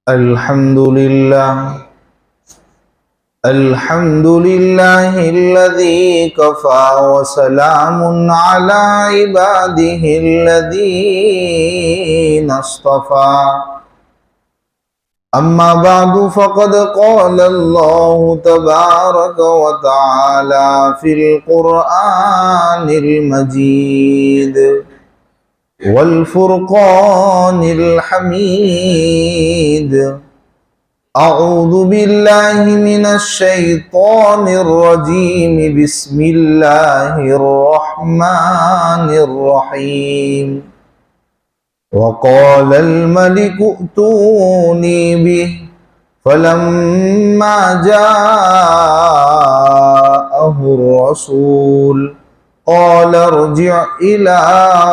الحمد لله الذي كفى وسلام على عباده الذين اصطفى أما بعد فقد قال الله تبارك وتعالى في القرآن المجيد والفرقان الحميد أعوذ بالله من الشيطان الرجيم بسم الله الرحمن الرحيم وقال الملك ائتوني به فلما جاءه الرسول قال ارجع إلى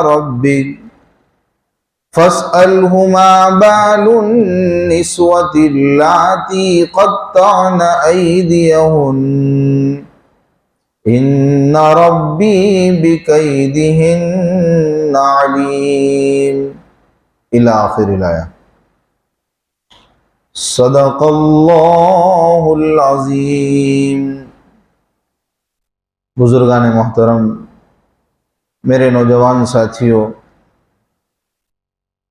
ربك فاسأله ما بال النسوة اللاتي قطعن أيديهن إن ربي بكيدهن عليم إلى آخر الآية. صدق اللہ العظیم. بزرگان محترم، میرے نوجوان ساتھیوں،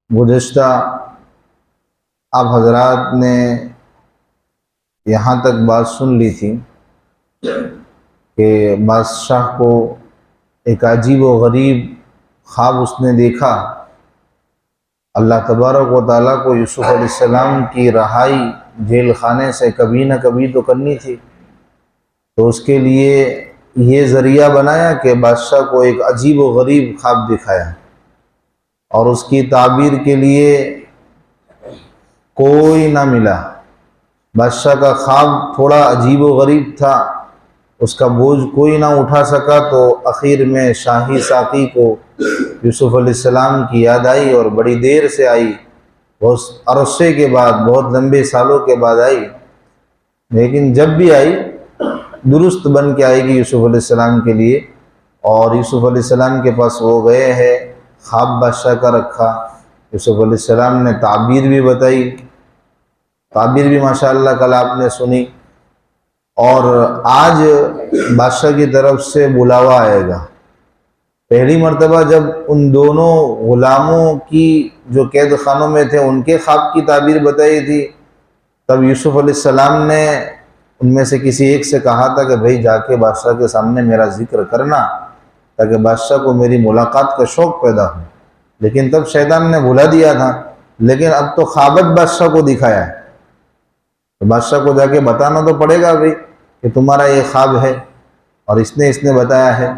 گزشتہ آپ حضرات نے یہاں تک بات سن لی تھی کہ بادشاہ کو ایک عجیب و غریب خواب اس نے دیکھا. اللہ تبارک و تعالیٰ کو یوسف علیہ السلام کی رہائی جیل خانے سے کبھی نہ کبھی تو کرنی تھی، تو اس کے لیے یہ ذریعہ بنایا کہ بادشاہ کو ایک عجیب و غریب خواب دکھایا، اور اس کی تعبیر کے لیے کوئی نہ ملا. بادشاہ کا خواب تھوڑا عجیب و غریب تھا، اس کا بوجھ کوئی نہ اٹھا سکا، تو اخیر میں شاہی ساقی کو یوسف علیہ السلام کی یاد آئی، اور بڑی دیر سے آئی، بہت عرصے کے بعد، بہت لمبے سالوں کے بعد آئی، لیکن جب بھی آئی درست بن کے آئے گی یوسف علیہ السلام کے لیے. اور یوسف علیہ السلام کے پاس وہ گئے ہیں، خواب بادشاہ کا رکھا، یوسف علیہ السلام نے تعبیر بھی بتائی، تعبیر بھی ماشاءاللہ کل آپ نے سنی. اور آج بادشاہ کی طرف سے بلاوا آئے گا. پہلی مرتبہ جب ان دونوں غلاموں کی جو قید خانوں میں تھے ان کے خواب کی تعبیر بتائی تھی، تب یوسف علیہ السلام نے ان میں سے کسی ایک سے کہا تھا کہ بھائی جا کے بادشاہ کے سامنے میرا ذکر کرنا تاکہ بادشاہ کو میری ملاقات کا شوق پیدا ہو. لیکن تب شیطان نے بھلا دیا تھا، لیکن اب تو خوابت بادشاہ کو دکھایا ہے، تو بادشاہ کو جا کے بتانا تو پڑے گا بھائی کہ تمہارا یہ خواب ہے اور اس نے بتایا ہے.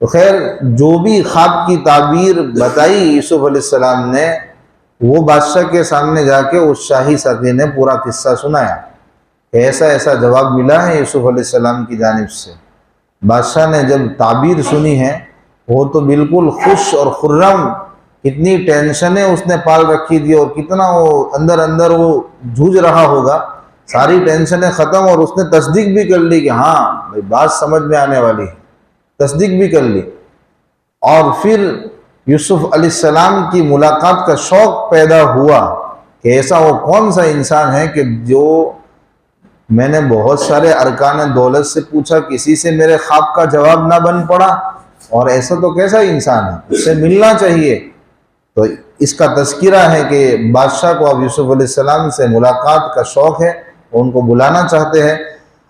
تو خیر، جو بھی خواب کی تعبیر بتائی یوسف علیہ السلام نے، وہ بادشاہ کے سامنے جا کے اس شاہی ساقی نے پورا قصہ سنایا کہ ایسا ایسا جواب ملا ہے یوسف علیہ السلام کی جانب سے. بادشاہ نے جب تعبیر سنی ہے وہ تو بالکل خوش اور خرم، کتنی ٹینشنیں اس نے پال رکھی تھی اور کتنا وہ اندر وہ جھوج رہا ہوگا، ساری ٹینشنیں ختم، اور اس نے تصدیق بھی کر لی کہ ہاں بھائی بات سمجھ میں آنے والی ہے، تصدیق بھی کر لی. اور پھر یوسف علیہ السلام کی ملاقات کا شوق پیدا ہوا کہ ایسا وہ کون سا انسان ہے کہ جو میں نے بہت سارے ارکان دولت سے پوچھا، کسی سے میرے خواب کا جواب نہ بن پڑا، اور ایسا تو کیسا انسان ہے، اس سے ملنا چاہیے. تو اس کا تذکرہ ہے کہ بادشاہ کو اب یوسف علیہ السلام سے ملاقات کا شوق ہے، ان کو بلانا چاہتے ہیں.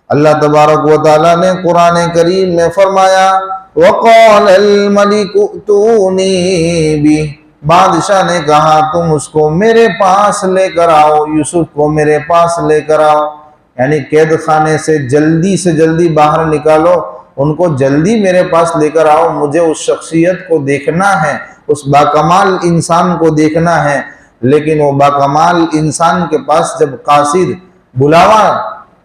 اللہ تبارک و تعالیٰ نے قرآن کریم میں فرمایا وَقَالَ الْمَلِكُ ائْتُونِي بِهِ، بادشاہ نے کہا تم اس کو میرے پاس لے کر آؤ، یوسف کو میرے پاس لے کر آؤ، یعنی قید خانے سے جلدی باہر نکالو، ان کو جلدی میرے پاس لے کر آؤ، مجھے اس شخصیت کو دیکھنا ہے، اس باکمال انسان کو دیکھنا ہے. لیکن وہ باکمال انسان کے پاس جب قاصد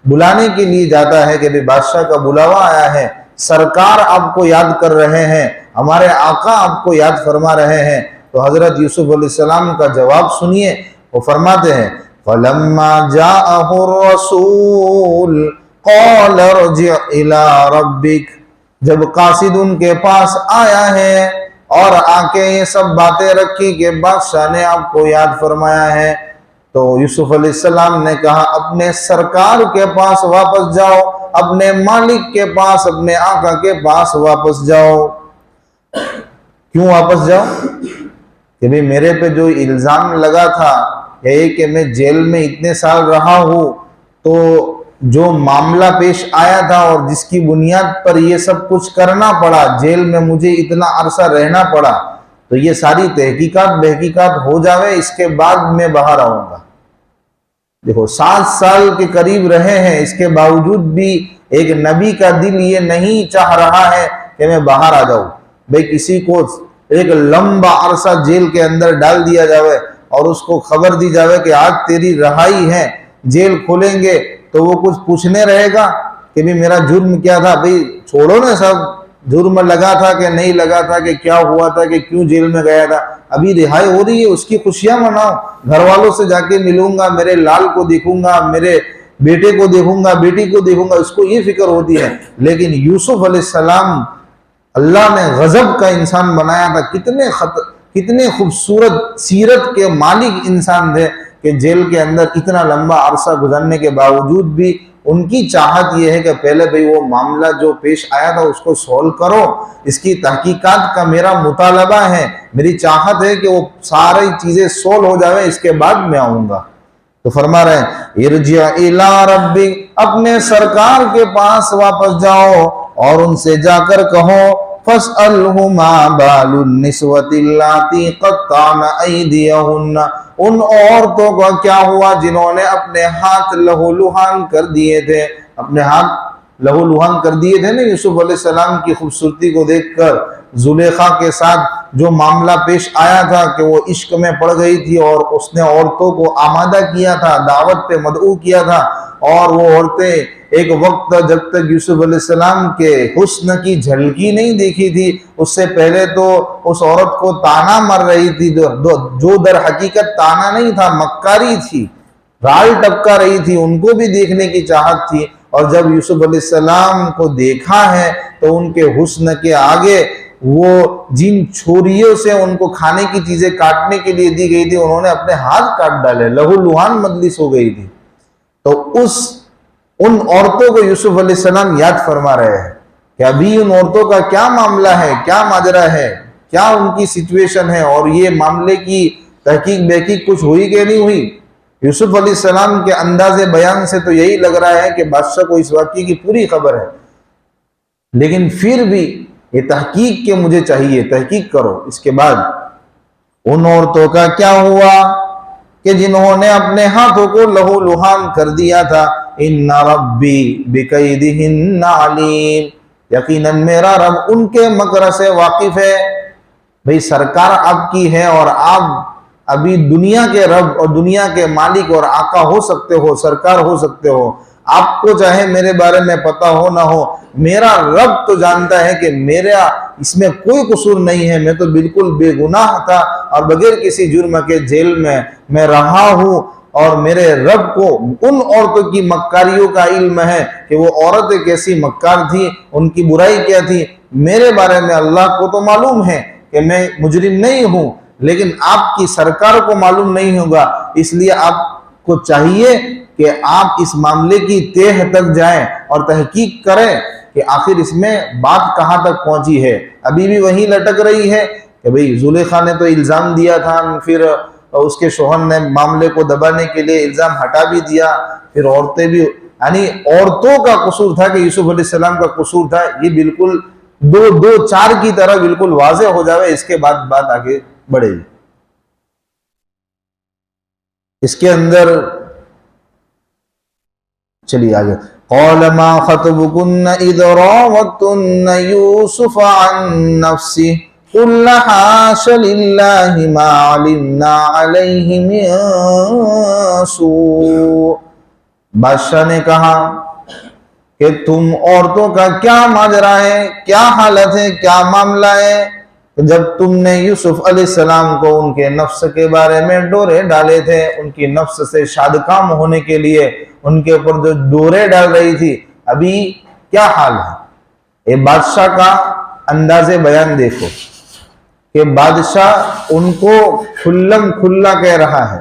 بلانے کے لیے جاتا ہے کہ بادشاہ کا بلاوا آیا ہے، سرکار آپ کو یاد کر رہے ہیں، ہمارے آقا آپ کو یاد فرما رہے ہیں، تو حضرت یوسف علیہ السلام کا جواب سنیے. وہ فرماتے ہیں فَلَمَّا جَاءَهُ الرَّسُولُ قَالَ ارْجِعْ إِلَىٰ رَبِّكَ، جب قاصد ان کے پاس آیا ہے اور آ کے یہ سب باتیں رکھی کہ بادشاہ نے آپ کو یاد فرمایا ہے، تو تو یوسف علیہ السلام نے کہا اپنے سرکار کے پاس واپس جاؤ، اپنے مالک کے پاس، اپنے آقا کے پاس واپس جاؤ۔ کیوں واپس جاؤ؟ کہ بھی میرے پہ جو الزام لگا تھا یہ کہ میں جیل میں اتنے سال رہا ہوں، تو جو معاملہ پیش آیا تھا اور جس کی بنیاد پر یہ سب کچھ کرنا پڑا، جیل میں مجھے اتنا عرصہ رہنا پڑا، تو یہ ساری تحقیقات ہو جاوے، اس کے بعد میں باہر آؤں گا۔ دیکھو 7 سال کے قریب رہے ہیں، اس کے باوجود بھی ایک نبی کا دل یہ نہیں چاہ رہا ہے کہ میں باہر آ جاؤں۔ بھئی کسی کو ایک لمبا عرصہ جیل کے اندر ڈال دیا جاوے اور اس کو خبر دی جاوے کہ آج تیری رہائی ہے، جیل کھولیں گے تو وہ کچھ پوچھنے رہے گا کہ بھی میرا جرم کیا تھا؟ بھئی چھوڑو نا، سب جرم لگا تھا کہ نہیں لگا تھا، کہ کیا ہوا تھا، کہ کیوں جیل میں گیا تھا، ابھی رہائی ہو رہی ہے، اس کی خوشیاں مناؤ، گھر والوں سے جا کے ملوں گا، میرے لال کو دیکھوں گا، میرے بیٹے کو دیکھوں گا، بیٹی کو دیکھوں گا، اس کو یہ فکر ہوتی ہے۔ لیکن یوسف علیہ السلام اللہ نے غضب کا انسان بنایا تھا، کتنے خوبصورت سیرت کے مالک انسان تھے کہ جیل کے اندر اتنا لمبا عرصہ گزرنے کے باوجود بھی ان کی چاہت یہ ہے کہ پہلے بھئی وہ معاملہ جو پیش آیا تھا اس کو سولو کرو، اس کی تحقیقات کا میرا مطالبہ ہے، میری چاہت ہے کہ وہ ساری چیزیں سولو ہو جاوے، اس کے بعد میں آؤں گا۔ تو فرما رہے ہیں ارجع الی ربک، اپنے سرکار کے پاس واپس جاؤ اور ان سے جا کر کہو فَاسْأَلْهُ مَا بَالُ النِّسْوَةِ اللَّاتِي قَطَّعْنَ أَيْدِيَهُنَّ، ان عورتوں کا کیا ہوا جنہوں نے اپنے ہاتھ لہو لہان کر دیے تھے، اپنے ہاتھ لہو لہان کر دیے تھے نا یوسف علیہ السلام کی خوبصورتی کو دیکھ کر۔ زلیخا کے ساتھ جو معاملہ پیش آیا تھا کہ وہ عشق میں پڑ گئی تھی اور اس نے عورتوں کو آمادہ کیا تھا، دعوت پہ مدعو کیا تھا، اور وہ عورتیں ایک وقت جب تک یوسف علیہ السلام کے حسن کی جھلکی نہیں دیکھی تھی، اس سے پہلے تو اس عورت کو تانا مر رہی تھی، جو در حقیقت تانا نہیں تھا، مکاری تھی، رال ٹپکا رہی تھی، ان کو بھی دیکھنے کی چاہت تھی۔ اور جب یوسف علیہ السلام کو دیکھا ہے تو ان کے حسن کے آگے وہ جن چھوریوں سے ان کو کھانے کی چیزیں کاٹنے کے لیے دی گئی تھی، انہوں نے اپنے ہاتھ کاٹ ڈالے، لہو لہان مجلس ہو گئی تھی۔ تو ان عورتوں کو یوسف علیہ السلام یاد فرما رہے ہیں کہ ابھی ان عورتوں کا کیا معاملہ ہے، کیا ماجرا ہے، کیا ان کی سچویشن ہے، اور یہ معاملے کی تحقیق بحقیق کچھ ہوئی کہ نہیں ہوئی۔ یوسف علیہ السلام کے انداز بیان سے تو یہی لگ رہا ہے کہ بادشاہ کو اس واقعے کی پوری خبر ہے، لیکن پھر بھی یہ تحقیق کے مجھے چاہیے، تحقیق کرو۔ اس کے بعد ان عورتوں کا کیا ہوا کہ جنہوں نے اپنے ہاتھوں کو لہو لہان کر دیا تھا، ان ربی بکیدہن علیم، یقیناً میرا رب ان کے مکر سے واقف ہے۔ بھئی سرکار آپ کی ہے اور آپ ابھی دنیا کے رب اور دنیا کے مالک اور آقا ہو سکتے ہو، سرکار ہو سکتے ہو، آپ کو چاہے میرے بارے میں پتہ ہو نہ ہو، میرا رب تو جانتا ہے کہ میرا اس میں کوئی قصور نہیں ہے، میں تو بالکل بے گناہ تھا اور بغیر کسی جرم کے جیل میں رہا ہوں، اور میرے رب کو ان عورتوں کی مکاریوں کا علم ہے کہ وہ عورتیں کیسی مکار تھی، ان کی برائی کیا تھی۔ میرے بارے میں اللہ کو تو معلوم ہے کہ میں مجرم نہیں ہوں، لیکن آپ کی سرکار کو معلوم نہیں ہوگا، اس لیے آپ کو چاہیے کہ آپ اس معاملے کی تہ تک جائیں اور تحقیق کریں کہ آخر اس میں بات کہاں تک پہنچی ہے۔ ابھی بھی وہیں لٹک رہی ہے کہ بھئی زلیخا نے تو الزام دیا تھا، پھر اس کے شوہر نے معاملے کو دبانے کے لیے الزام ہٹا بھی دیا، پھر عورتیں بھی، یعنی عورتوں کا قصور تھا کہ یوسف علیہ السلام کا قصور تھا، یہ بالکل دو چار کی طرح بالکل واضح ہو جاوے، اس کے بعد بات آگے بڑھے گی۔ اس کے اندر چلیے آگے، قال ما خطبكن اذ راوتن يوسف عن نفسه قلنا حاش لله ما علمنا عليه من سوء۔ بادشاہ نے کہا کہ تم عورتوں کا کیا ماجرا ہے، کیا حالت ہے، کیا معاملہ ہے، جب تم نے یوسف علیہ السلام کو ان کے نفس کے بارے میں ڈورے ڈالے تھے، ان کی نفس سے شادکام ہونے کے لیے ان کے اوپر جو ڈورے ڈال رہی تھی، ابھی کیا حال ہے۔ یہ بادشاہ کا انداز بیان دیکھو کہ بادشاہ ان کو کھلم کھلا کہہ رہا ہے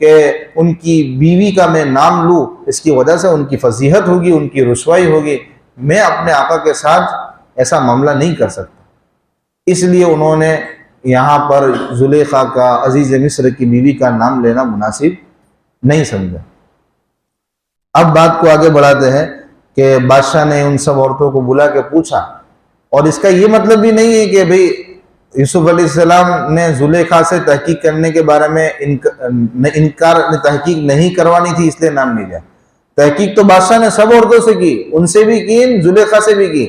کہ ان کی بیوی کا میں نام لوں، اس کی وجہ سے ان کی فضیحت ہوگی، ان کی رسوائی ہوگی، میں اپنے آقا کے ساتھ ایسا معاملہ نہیں کر سکتا۔ اس لیے انہوں نے یہاں پر زلیخا کا، عزیز مصر کی بیوی کا نام لینا مناسب نہیں سمجھا۔ اب بات کو آگے بڑھاتے ہیں کہ بادشاہ نے ان سب عورتوں کو بلا کے پوچھا، اور اس کا یہ مطلب بھی نہیں ہے کہ بھئی یوسف علیہ السلام نے زلیخا سے تحقیق کرنے کے بارے میں انکار، تحقیق نہیں کروانی تھی اس لیے نام نہیں لیا۔ تحقیق تو بادشاہ نے سب عورتوں سے کی، ان سے بھی کی، زلیخا سے بھی کی۔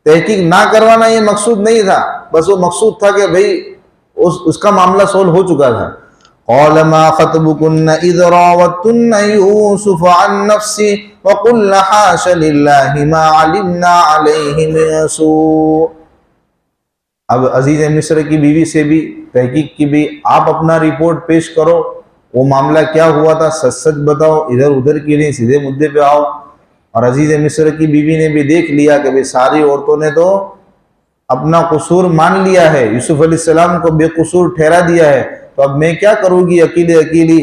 تحقیق نہ کروانا یہ مقصود نہیں تھا، بس وہ مقصود تھا کہ بھئی اس کا معاملہ سولو ہو چکا تھا۔ قال ما خطبكن اذ راوتن يوسف عن نفسه وقلن حاش لله ما علمنا عليه من سوء۔ اب عزیز مصر کی بیوی سے بھی تحقیق کی بھی، آپ اپنا رپورٹ پیش کرو، وہ معاملہ کیا ہوا تھا سچ سچ بتاؤ، ادھر ادھر کی نہیں، سیدھے مدعے پہ آؤ۔ اور عزیز مصر کی بیوی نے بھی دیکھ لیا کہ بھئی ساری عورتوں نے تو اپنا قصور مان لیا ہے، یوسف علیہ السلام کو بے قصور ٹھہرا دیا ہے، تو اب میں کیا کروں گی، اکیلی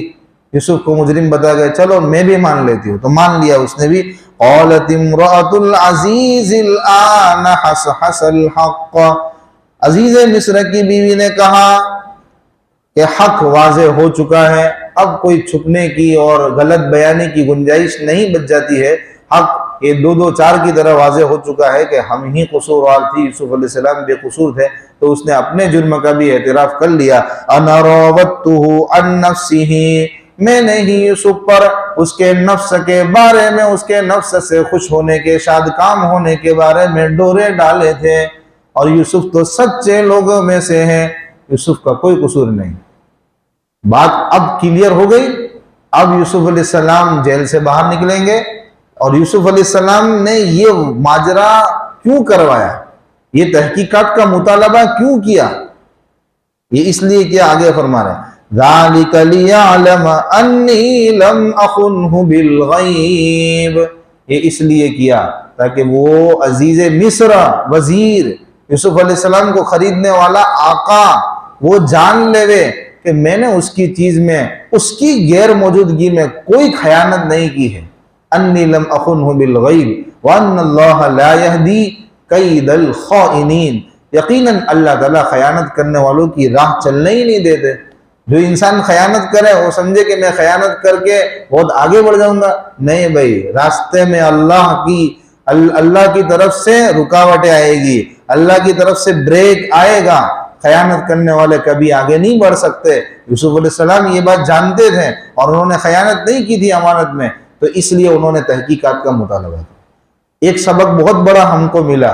یوسف کو مجرم بتا گئے، چلو میں بھی مان لیتی ہوں۔ تو مان لیا اس نے بھی۔ قالت امرأة العزیز الآن حصحص الحق، عزیز مصر کی بیوی نے کہا کہ حق واضح ہو چکا ہے، اب کوئی چھپنے کی اور غلط بیانی کی گنجائش نہیں بچ جاتی ہے، حق یہ دو چار کی طرح واضح ہو چکا ہے کہ ہم ہی قصوروار تھی، یوسف علیہ السلام بے قصور تھے۔ تو اس نے اپنے جرم کا بھی اعتراف کر لیا۔ انا راودته عن نفسه، میں نے ہی یوسف پر اس کے نفس کے بارے میں، اس کے نفس سے خوش ہونے کے، شاد کام ہونے کے بارے میں ڈورے ڈالے تھے، اور یوسف تو سچے لوگوں میں سے ہیں، یوسف کا کوئی قصور نہیں۔ بات اب کلیئر ہو گئی۔ اب یوسف علیہ السلام جیل سے باہر نکلیں گے، اور یوسف علیہ السلام نے یہ ماجرا کیوں کروایا، یہ تحقیقات کا مطالبہ کیوں کیا، یہ اس لیے کیا، آگے فرما رہے ہیں ذَلِكَ لِيَعْلَمَ أَنِّي لَمْ أَخُنْهُ بِالْغَيْبِ، یہ اس لیے کیا تاکہ وہ عزیز مصر، وزیر، یوسف علیہ السلام کو خریدنے والا آقا، وہ جان لے کہ میں نے اس کی چیز میں، اس کی غیر موجودگی میں کوئی خیانت نہیں کی ہے۔ انی لم اخنہ بالغیب وان اللہ لا یہدی کید الخائنین، یقیناً اللہ تعالیٰ خیانت کرنے والوں کی راہ چلنے ہی نہیں دیتے۔ جو انسان خیانت کرے وہ سمجھے کہ میں خیانت کر کے بہت آگے بڑھ جاؤں گا، نہیں بھائی، راستے میں اللہ کی طرف سے رکاوٹیں آئے گی، اللہ کی طرف سے بریک آئے گا، خیانت کرنے والے کبھی آگے نہیں بڑھ سکتے۔ یوسف علیہ السلام یہ بات جانتے تھے اور انہوں نے خیانت نہیں کی تھی امانت میں، تو اس لیے انہوں نے تحقیقات کا مطالبہ کیا۔ ایک سبق بہت بڑا ہم کو ملا،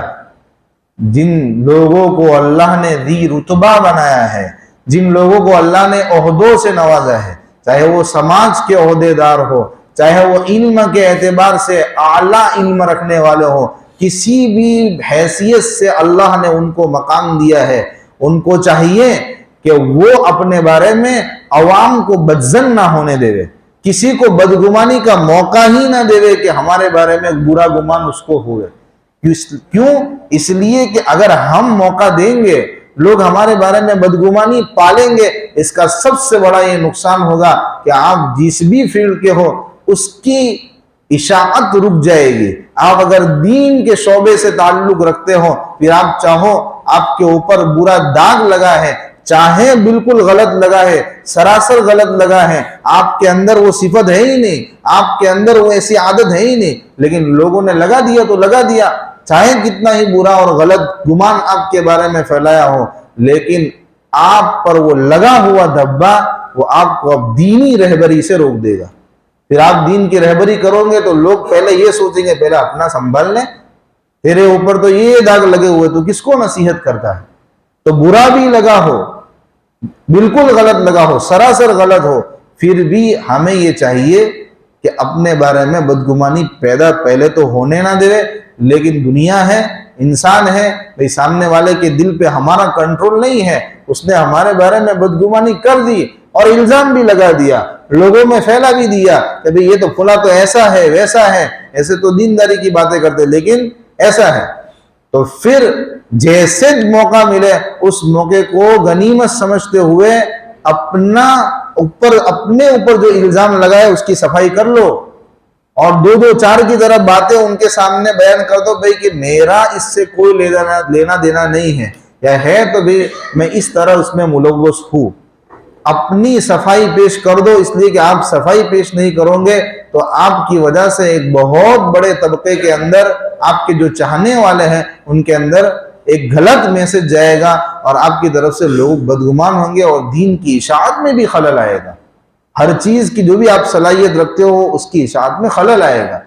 جن لوگوں کو اللہ نے ذی رتبہ بنایا ہے، جن لوگوں کو اللہ نے عہدوں سے نوازا ہے، چاہے وہ سماج کے عہدے دار ہو، چاہے وہ علم کے اعتبار سے اعلیٰ علم رکھنے والے ہو، کسی بھی حیثیت سے اللہ نے ان کو مقام دیا ہے، ان کو چاہیے کہ وہ اپنے بارے میں عوام کو بدظن نہ ہونے دے، کسی کو بدگمانی کا موقع ہی نہ دے کہ ہمارے بارے میں برا گمان اس کو ہوئے۔ کیوں؟ اس لیے کہ اگر ہم موقع دیں گے، لوگ ہمارے بارے میں بدگمانی پالیں گے، اس کا سب سے بڑا یہ نقصان ہوگا کہ آپ جس بھی فیلڈ کے ہو اس کی اشاعت رک جائے گی۔ آپ اگر دین کے شعبے سے تعلق رکھتے ہو، پھر آپ چاہو آپ کے اوپر برا داغ لگا ہے، چاہے بالکل غلط لگا ہے، سراسر غلط لگا ہے، آپ کے اندر وہ صفت ہے ہی نہیں، آپ کے اندر وہ ایسی عادت ہے ہی نہیں، لیکن لوگوں نے لگا دیا تو لگا دیا، چاہے کتنا ہی برا اور غلط گمان آپ کے بارے میں پھیلایا ہو، لیکن آپ پر وہ لگا ہوا دھبا وہ آپ کو اب دینی رہبری سے روک دے گا۔ پھر آپ دین کی رہبری کرو گے تو لوگ پہلے یہ سوچیں گے پہلے اپنا سنبھال لیں، تیرے اوپر تو یہ داغ لگے ہوئے، تو کس کو نصیحت کرتا ہے؟ تو برا بھی لگا ہو، بالکل غلط لگا ہو، سراسر غلط ہو، پھر بھی ہمیں یہ چاہیے کہ اپنے بارے میں بدگمانی پیدا پہلے تو ہونے نہ دے، لیکن دنیا ہے، انسان ہے، بھئی سامنے والے کے دل پہ ہمارا کنٹرول نہیں ہے، اس نے ہمارے بارے میں بدگمانی کر دی اور الزام بھی لگا دیا، لوگوں میں پھیلا بھی دیا کہ بھئی یہ تو فلاں تو ایسا ہے ویسا ہے، ایسے تو دینداری کی باتیں کرتے لیکن ایسا ہے، تو پھر جیسے موقع ملے اس موقع کو غنیمت سمجھتے ہوئے اپنا اوپر اپنے اوپر جو الزام لگائے اس کی صفائی کر لو، اور دو دو چار کی طرف باتیں ان کے سامنے بیان کر دو بھائی کہ میرا اس سے کوئی لینا دینا نہیں ہے، یا ہے تو بھی میں اس طرح اس میں ملوث ہوں۔ اپنی صفائی پیش کر دو، اس لیے کہ آپ صفائی پیش نہیں کرو گے تو آپ کی وجہ سے ایک بہت بڑے طبقے کے اندر، آپ کے جو چاہنے والے ہیں ان کے اندر ایک غلط میسج جائے گا، اور آپ کی طرف سے لوگ بدگمان ہوں گے، اور دین کی اشاعت میں بھی خلل آئے گا۔ ہر چیز کی جو بھی آپ صلاحیت رکھتے ہو اس کی اشاعت میں خلل آئے گا۔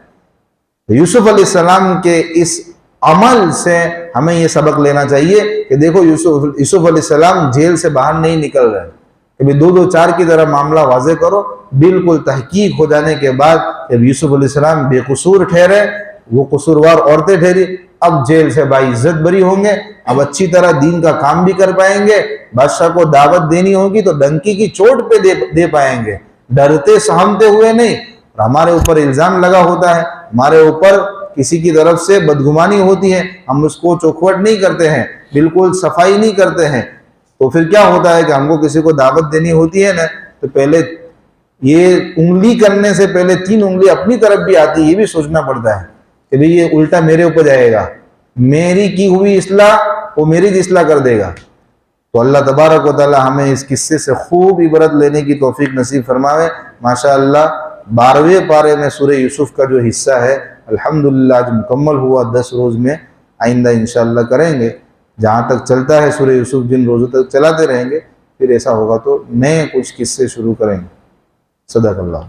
یوسف علیہ السلام کے اس عمل سے ہمیں یہ سبق لینا چاہیے کہ دیکھو یوسف علیہ السلام جیل سے باہر نہیں نکل رہے، کہ دو دو چار کی طرح معاملہ واضح کرو۔ بالکل تحقیق ہو جانے کے بعد جب یوسف علیہ السلام بے قصور ٹھہرے، وہ قصوروار عورتیں ٹھہری، اب جیل سے باعزت بری ہوں گے، اب اچھی طرح دین کا کام بھی کر پائیں گے، بادشاہ کو دعوت دینی ہوگی تو ڈنکی کی چوٹ پہ دے پائیں گے، ڈرتے سہمتے ہوئے نہیں۔ اور ہمارے اوپر الزام لگا ہوتا ہے، ہمارے اوپر کسی کی طرف سے بدگمانی ہوتی ہے، ہم اس کو چوکھوٹ نہیں کرتے ہیں، بالکل صفائی نہیں کرتے ہیں، تو پھر کیا ہوتا ہے کہ ہم کو کسی کو دعوت دینی ہوتی ہے نا، تو پہلے یہ انگلی کرنے سے پہلے 3 انگلی اپنی طرف بھی آتی ہے، یہ بھی سوچنا پڑتا ہے کہ بھئی یہ الٹا میرے اوپر جائے گا، میری کی ہوئی اصلاح وہ میری اصلاح کر دے گا۔ تو اللہ تبارک و تعالی ہمیں اس قصے سے خوب عبرت لینے کی توفیق نصیب فرماوے۔ ماشاءاللہ 12ویں پارے میں سورہ یوسف کا جو حصہ ہے الحمدللہ آج مکمل ہوا، 10 روز میں آئندہ انشاءاللہ کریں گے۔ جہاں تک چلتا ہے سورہ یوسف جن روزوں تک چلاتے رہیں گے، پھر ایسا ہوگا تو نئے کچھ قصے شروع کریں گے۔ صدق اللہ۔